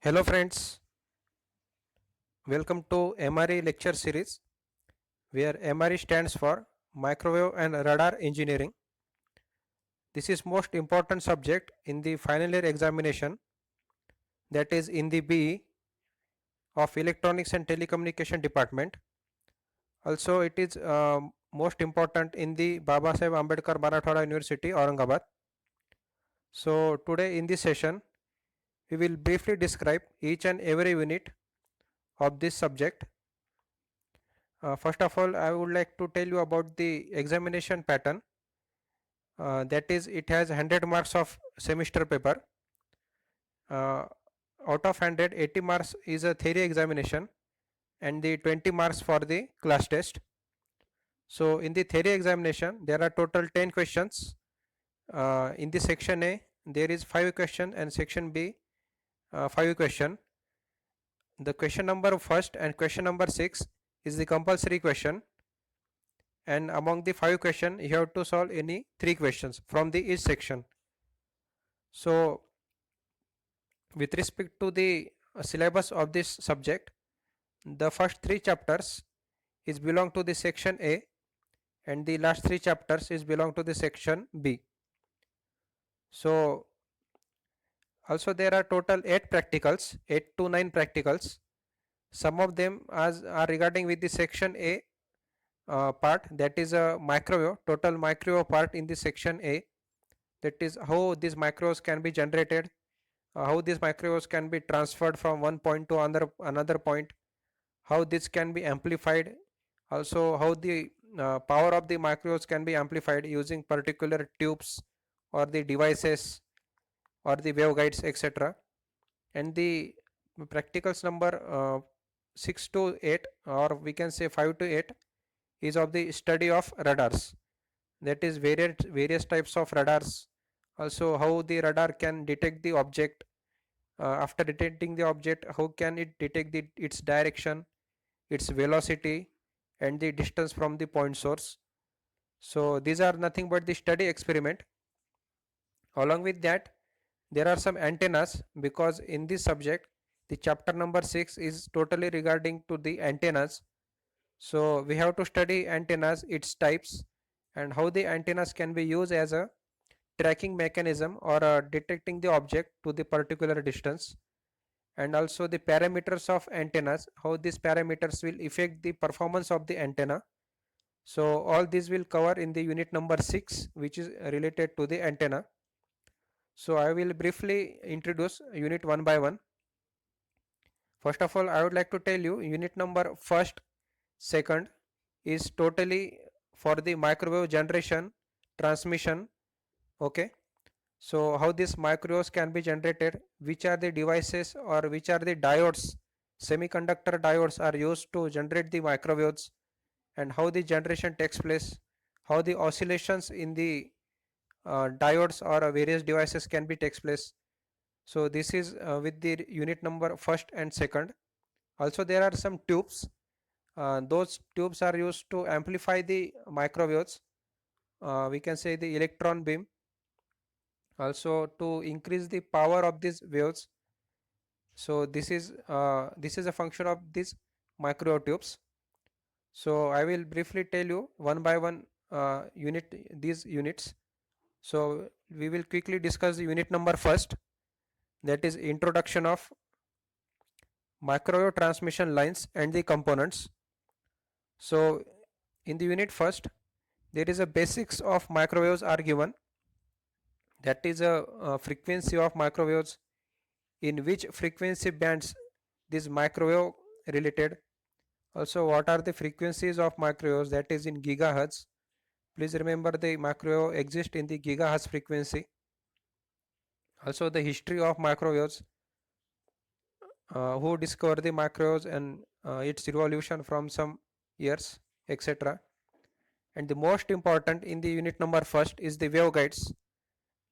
Hello friends, welcome to MRE lecture series where MRE stands for Microwave and Radar Engineering. This is most important subject in the final year examination, that is in the BE of Electronics and Telecommunication Department. Also it is most important in the Baba Saheb Ambedkar Marathwada University Aurangabad. So today in this session we will briefly describe each and every unit of this subject. First of all, I would like to tell you about the examination pattern. That is, it has 100 marks of semester paper. Uh, Out of 100, 80 marks is a theory examination and the 20 marks for the class test. So in the theory examination, there are total 10 questions. In the section A, there is 5 question, and section B, 5 question. The question number first and question number 6 is the compulsory question, and among the 5 question you have to solve any 3 questions from the each section. So with respect to the syllabus of this subject, the first 3 chapters is belong to the section A and the last 3 chapters is belong to the section B. So also there are total 8 practicals, 8 to 9 practicals. Some of them are regarding with the section A part, that is a microwave, total microwave part in the section A, that is how these microwaves can be generated, how these microwaves can be transferred from one point to another point, how this can be amplified, also how the power of the microwaves can be amplified using particular tubes or the devices or the waveguides, etc. And the practicals number 6 to 8, or we can say 5 to 8, is of the study of radars, that is various types of radars, also how the radar can detect the object. After detecting the object, how can it detect its direction, its velocity, and the distance from the point source. So these are nothing but the study experiment. Along with that, there are some antennas, because in this subject the chapter number 6 is totally regarding to the antennas. So we have to study antennas, its types, and how the antennas can be used as a tracking mechanism or detecting the object to the particular distance, and also the parameters of antennas, how these parameters will affect the performance of the antenna. So all this will cover in the unit number 6, which is related to the antenna. So I will briefly introduce unit one by one. First of all, I would like to tell you unit number first, second is totally for the microwave generation, transmission. Okay. So how these microwaves can be generated, which are the devices or which are the diodes, semiconductor diodes are used to generate the microwaves, and how the generation takes place, how the oscillations in the diodes or various devices can be takes place. So this is with the unit number first and second. Also there are some tubes. Those tubes are used to amplify the microwaves. We can say the electron beam, also to increase the power of these waves. So this is a function of these microwave tubes. So I will briefly tell you one by one unit these units. So we will quickly discuss the unit number first, that is introduction of microwave transmission lines and the components. So in the unit first, there is a basics of microwaves are given, that is a frequency of microwaves, in which frequency bands this microwave related. Also what are the frequencies of microwaves, that is in gigahertz. Please remember the microwave exists in the gigahertz frequency. Also the history of microwaves, who discovered the microwaves and its evolution from some years, etc. And the most important in the unit number first is the waveguides,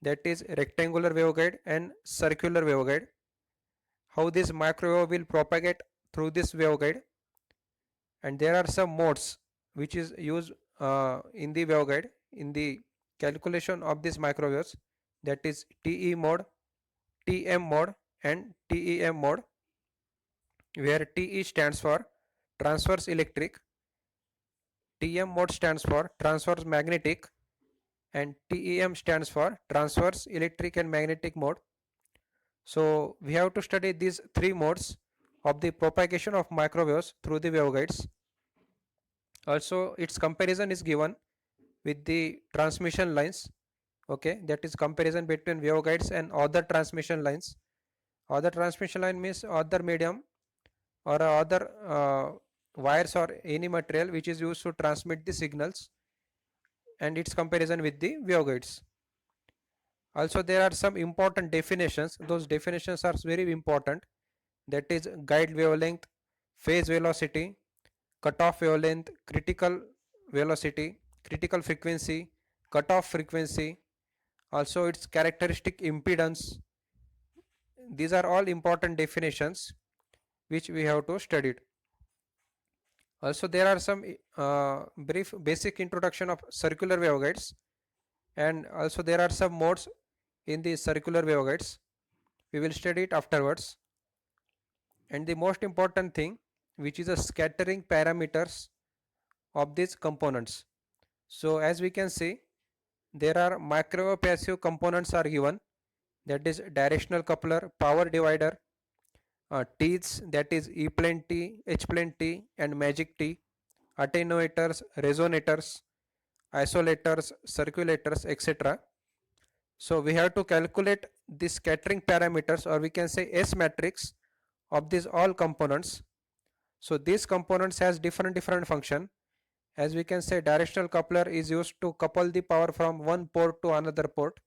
that is rectangular waveguide and circular waveguide, how this microwave will propagate through this waveguide. And there are some modes which is used in the waveguide in the calculation of these microwaves, that is TE mode, TM mode, and TEM mode, where TE stands for transverse electric, TM mode stands for transverse magnetic, and TEM stands for transverse electric and magnetic mode. So we have to study these three modes of the propagation of microwaves through the waveguides. Also, its comparison is given with the transmission lines. Okay, that is comparison between waveguides and other transmission lines. Other transmission line means other medium or other wires or any material which is used to transmit the signals, and its comparison with the waveguides. Also, there are some important definitions. Those definitions are very important. That is guide wavelength, phase velocity, cutoff wavelength, critical velocity, critical frequency, cutoff frequency, also its characteristic impedance. These are all important definitions which we have to study. Also, there are some brief basic introduction of circular waveguides, and also there are some modes in the circular waveguides. We will study it afterwards. And the most important thing, which is a scattering parameters of these components. So as we can see, there are microwave passive components are given, that is directional coupler, power divider, teeths, that is E plane T, H plane T and magic T, attenuators, resonators, isolators, circulators, etc. So we have to calculate the scattering parameters, or we can say S matrix of these all components. So these components has different function. As we can say, directional coupler is used to couple the power from one port to another port.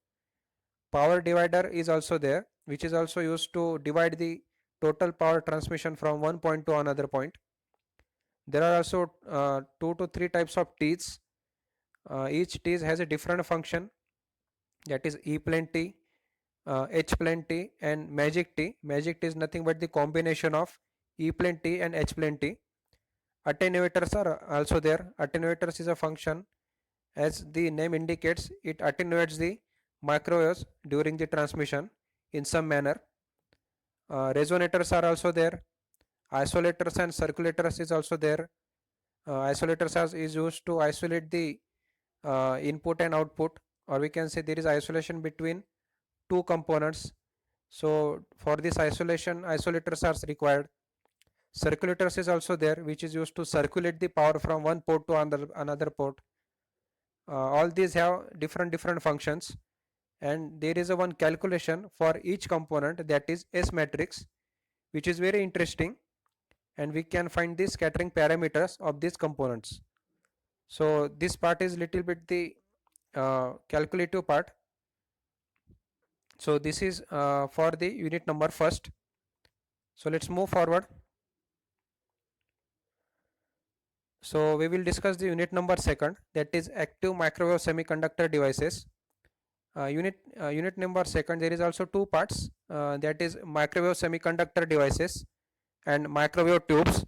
Power divider is also there, which is also used to divide the total power transmission from one point to another point. There are also 2 to 3 types of teeths. Each teeth has a different function, that is E plane T, H plane T and magic T. Magic T is nothing but the combination of E plane T and H plane T. Attenuators are also there. Attenuators is a function, as the name indicates, it attenuates the microwaves during the transmission in some manner. Resonators are also there. Isolators and circulators is also there. Isolators is used to isolate the input and output, or we can say there is isolation between two components. So for this isolation, isolators are required. Circulators is also there, which is used to circulate the power from one port to another port. All these have different functions, and there is a one calculation for each component, that is S matrix, which is very interesting, and we can find the scattering parameters of these components. So this part is little bit the calculative part. So this is for the unit number first. So let's move forward. So we will discuss the unit number second, that is active microwave semiconductor devices. Unit number second, there is also two parts, that is microwave semiconductor devices and microwave tubes.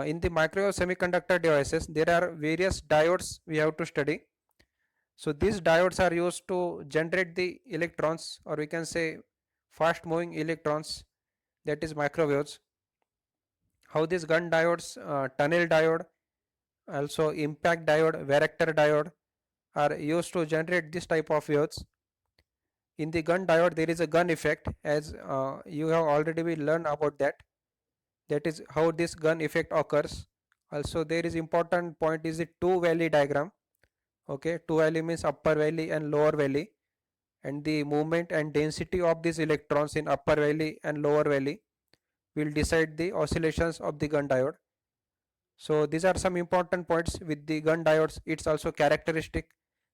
In the microwave semiconductor devices, there are various diodes we have to study. So these diodes are used to generate the electrons, or we can say fast moving electrons, that is microwaves. How these gun diodes, tunnel diode, also impact diode, varactor diode are used to generate this type of waves. In the gun diode, there is a gun effect, as you have already been learned about that. That is how this gun effect occurs. Also, there is important point is the two valley diagram. Okay, two valley means upper valley and lower valley, and the movement and density of these electrons in upper valley and lower valley will decide the oscillations of the gun diode. So these are some important points with the gun diodes. It's also characteristic,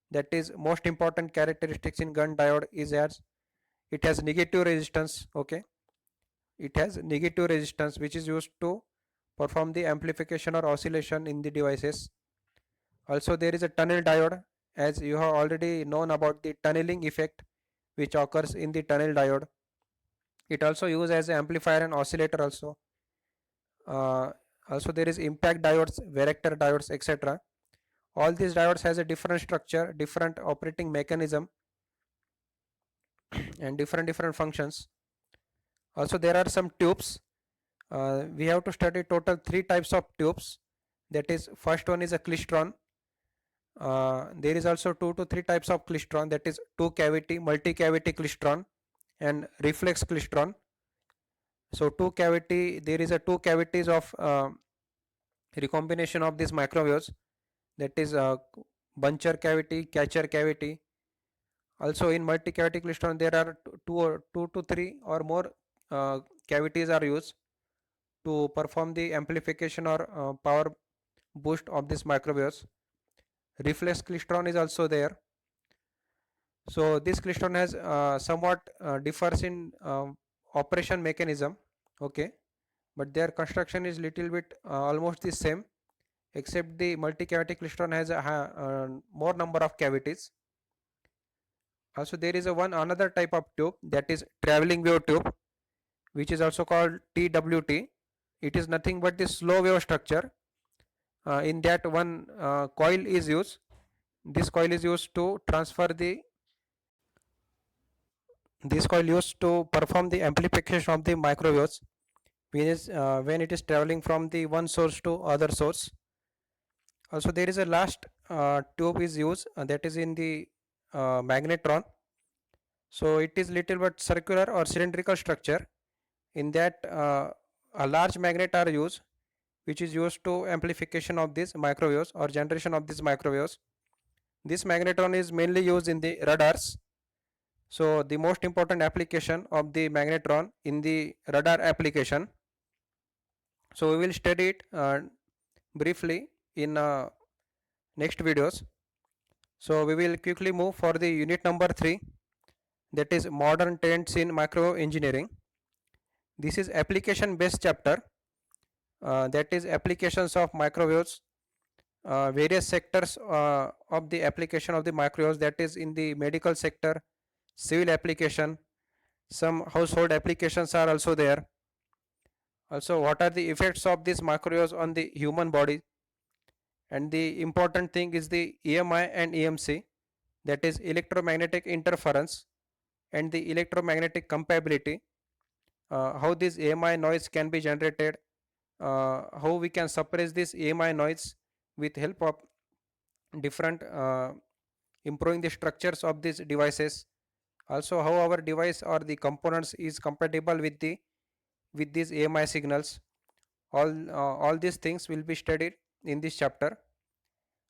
that is most important characteristics in gun diode is as it has negative resistance. Okay, it has negative resistance, which is used to perform the amplification or oscillation in the devices. Also there is a tunnel diode, as you have already known about the tunneling effect which occurs in the tunnel diode. It also used as an amplifier and oscillator also. Uh, Also there is impact diodes, varactor diodes, etc. All these diodes has a different structure, different operating mechanism and different functions. Also there are some tubes. We have to study total three types of tubes. That is, first one is a klystron. There is also two to three types of klystron, that is two cavity, multi cavity klystron and reflex klystron. So two cavity, there is a two cavities of recombination of these microwaves, that is buncher cavity, catcher cavity. Also in multi cavity klystron there are two to three or more cavities are used to perform the amplification or power boost of these microwaves. Reflex klystron is also there. So this klystron has somewhat differs in operation mechanism, okay, but their construction is little bit almost the same, except the multi-cavity klystron has a more number of cavities. Also there is a one another type of tube, that is traveling wave tube, which is also called TWT. It is nothing but the slow wave structure. In that one coil is used. This coil is used to transfer the this coil used to perform the amplification of the microwaves when it is traveling from the one source to other source. Also there is a last tube is used, that is in the magnetron. So it is little bit circular or cylindrical structure. In that a large magnet are used, which is used to amplification of these microwaves or generation of these microwaves. This magnetron is mainly used in the radars. So the most important application of the magnetron in the radar application. So we will study it briefly in next videos. So we will quickly move for the unit number 3, that is modern trends in microwave engineering. This is application based chapter, that is applications of microwaves, various sectors of the application of the microwaves, that is in the medical sector, civil application, some household applications are also there. Also what are the effects of these microwaves on the human body, and the important thing is the EMI and EMC, that is electromagnetic interference and the electromagnetic compatibility, how this EMI noise can be generated, how we can suppress this EMI noise with help of different improving the structures of these devices. Also how our device or the components is compatible with these AMI signals. All these things will be studied in this chapter.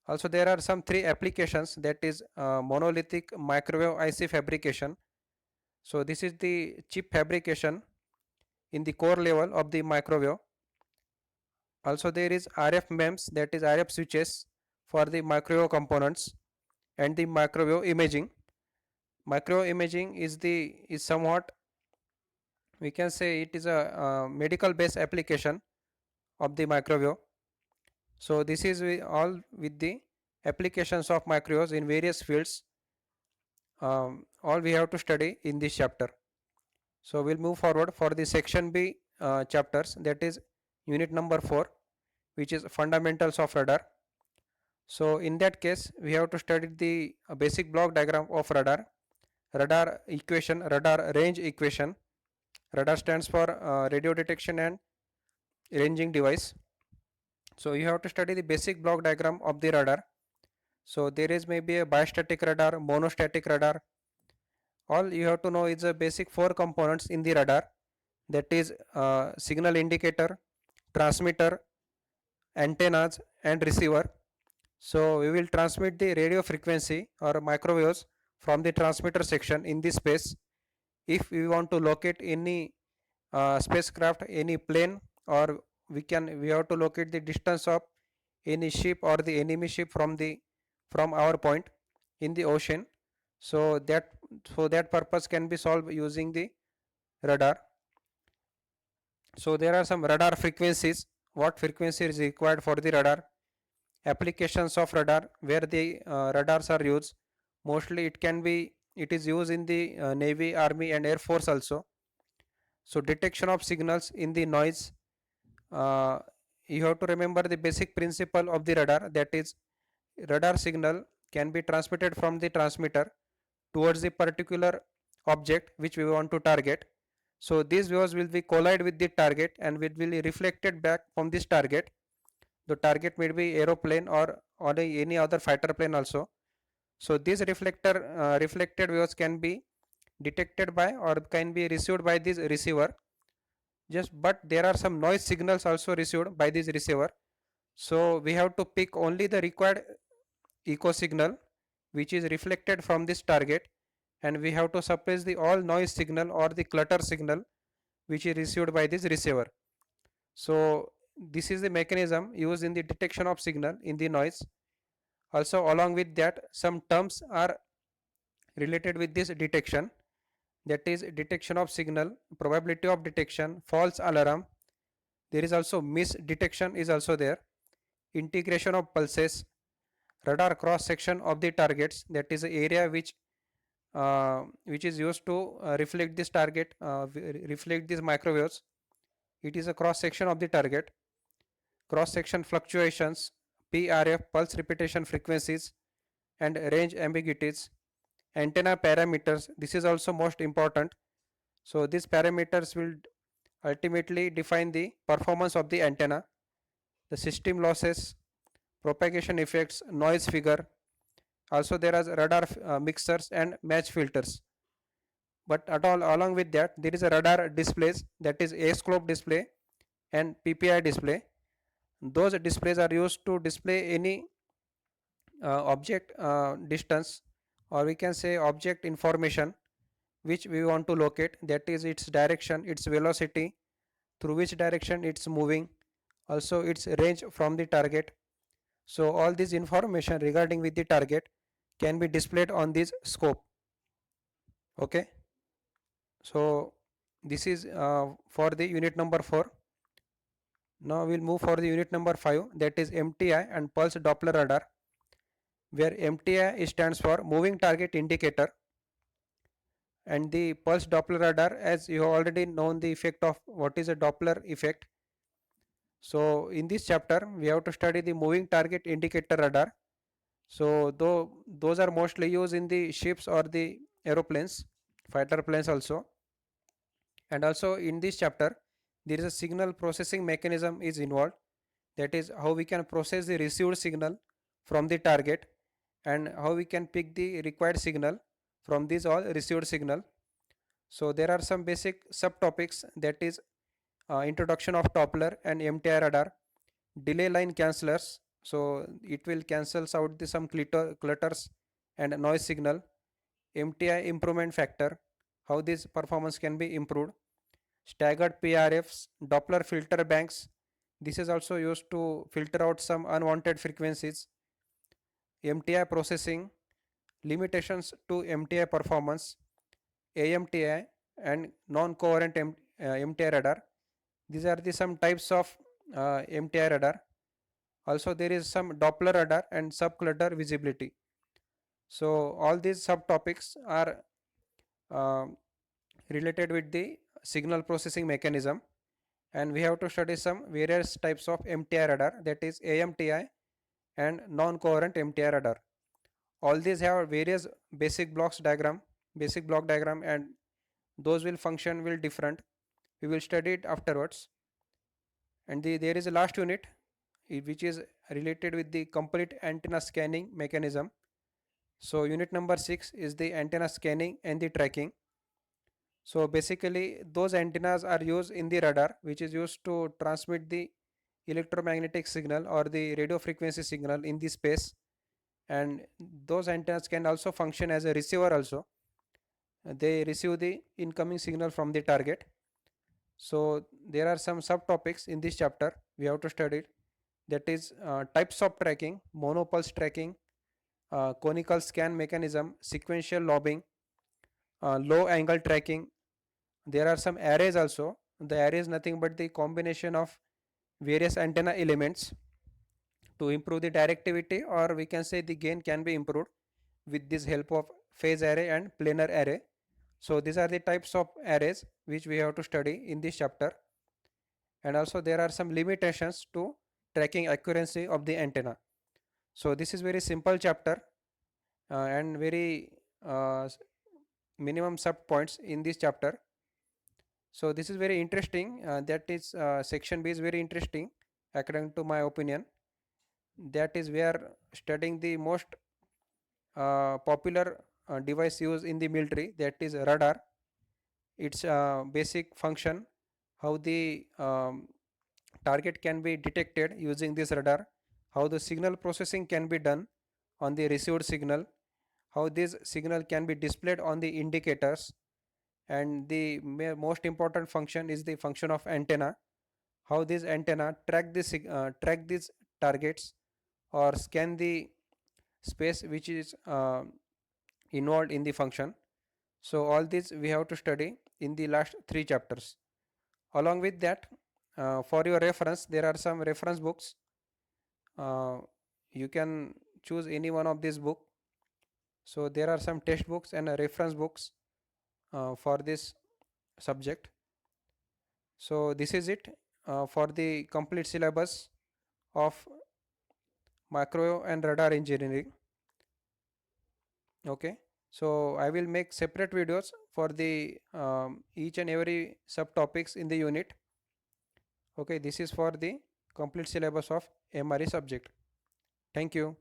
Also there are some three applications, that is monolithic microwave IC fabrication. So this is the chip fabrication in the core level of the microwave. Also there is RF MEMS, that is RF switches for the microwave components, and the microwave imaging. Microwave imaging is somewhat, we can say it is a medical based application of the microwave. So this is all with the applications of microwaves in various fields, all we have to study in this chapter. So we'll move forward for the section B chapters, that is unit number 4, which is fundamentals of radar. So in that case we have to study the basic block diagram of radar, radar equation, radar range equation. Radar stands for radio detection and ranging device. So you have to study the basic block diagram of the radar. So there is maybe a biostatic radar, monostatic radar. All you have to know is the basic four components in the radar, that is signal indicator, transmitter, antennas and receiver. So we will transmit the radio frequency or microwaves from the transmitter section in this space. If we want to locate any spacecraft, any plane, or we have to locate the distance of any ship or the enemy ship from our point in the ocean. So that purpose can be solved using the radar. So there are some radar frequencies, what frequency is required for the radar, applications of radar, where the radars are used. Mostly it is used in the Navy, Army and Air Force also. So detection of signals in the noise, uh, you have to remember the basic principle of the radar, that is radar signal can be transmitted from the transmitter towards the particular object which we want to target. So these waves will be collide with the target and will be reflected back from this target. The target may be aeroplane or any other fighter plane also. So these reflected waves can be detected by or can be received by this receiver. Just but there are some noise signals also received by this receiver. So we have to pick only the required echo signal which is reflected from this target, and we have to suppress the all noise signal or the clutter signal which is received by this receiver. So this is the mechanism used in the detection of signal in the noise. Also along with that, some terms are related with this detection, that is detection of signal, probability of detection, false alarm. There is also misdetection is also there, integration of pulses, radar cross section of the targets, that is the area which is used to reflect this target, reflect these microwaves. It is a cross section of the target. Cross section fluctuations, PRF, pulse repetition frequencies, and range ambiguities. Antenna parameters, this is also most important. So these parameters will ultimately define the performance of the antenna. The system losses, propagation effects, noise figure. Also there are radar mixers and match filters. But at all along with that, there is a radar displays, that is A-scope display and PPI display. Those displays are used to display any object distance, or we can say object information which we want to locate, that is its direction, its velocity, through which direction it's moving, also its range from the target. So all this information regarding with the target can be displayed on this scope. Okay, so this is for the unit number 4. Now we'll move for the unit number 5, that is MTI and pulse Doppler radar, where MTI stands for moving target indicator, and the pulse Doppler radar, as you have already known the effect of what is a Doppler effect. So in this chapter we have to study the moving target indicator radar. So though those are mostly used in the ships or the aeroplanes, fighter planes also. And also in this chapter there is a signal processing mechanism is involved, that is how we can process the received signal from the target and how we can pick the required signal from these all received signal. So there are some basic subtopics, that is introduction of Doppler and MTI radar, delay line cancellers, so it will cancels out the some clutters and noise signal, MTI improvement factor, how this performance can be improved, staggered PRFs, Doppler filter banks, this is also used to filter out some unwanted frequencies, MTI processing, limitations to MTI performance, AMTI and non-coherent MTI radar. These are the some types of MTI radar. Also there is some Doppler radar and subcluster visibility. So all these subtopics are uh, related with the signal processing mechanism, and we have to study some various types of MTI radar, that is AMTI and non-coherent MTI radar. All these have various basic block diagram, and those will function will different. We will study it afterwards. And there is a last unit which is related with the complete antenna scanning mechanism. So unit number 6 is the antenna scanning and the tracking. So basically those antennas are used in the radar, which is used to transmit the electromagnetic signal or the radio frequency signal in the space, and those antennas can also function as a receiver also. They receive the incoming signal from the target. So there are some subtopics in this chapter we have to study, that is types of tracking, monopulse tracking, conical scan mechanism, sequential lobbing, low angle tracking. There are some arrays also. The array is nothing but the combination of various antenna elements to improve the directivity, or we can say the gain can be improved with this help of phase array and planar array. So these are the types of arrays which we have to study in this chapter. And also there are some limitations to tracking accuracy of the antenna. So this is very simple chapter and very minimum sub points in this chapter. So this is very interesting. That is section B is very interesting according to my opinion. That is where studying the most popular device used in the military, that is radar. Its basic function, how the target can be detected using this radar, how the signal processing can be done on the received signal, how this signal can be displayed on the indicators, and the most important function is the function of antenna, how this antenna track these targets or scan the space which is involved in the function. So all this we have to study in the last three chapters. Along with that, for your reference, there are some reference books. uh, you can choose any one of these book. So there are some textbooks and reference books for this subject. So this is it for the complete syllabus of micro and radar engineering. Okay, so I will make separate videos for the each and every subtopics in the unit. Okay, this is for the complete syllabus of MRE subject. Thank you.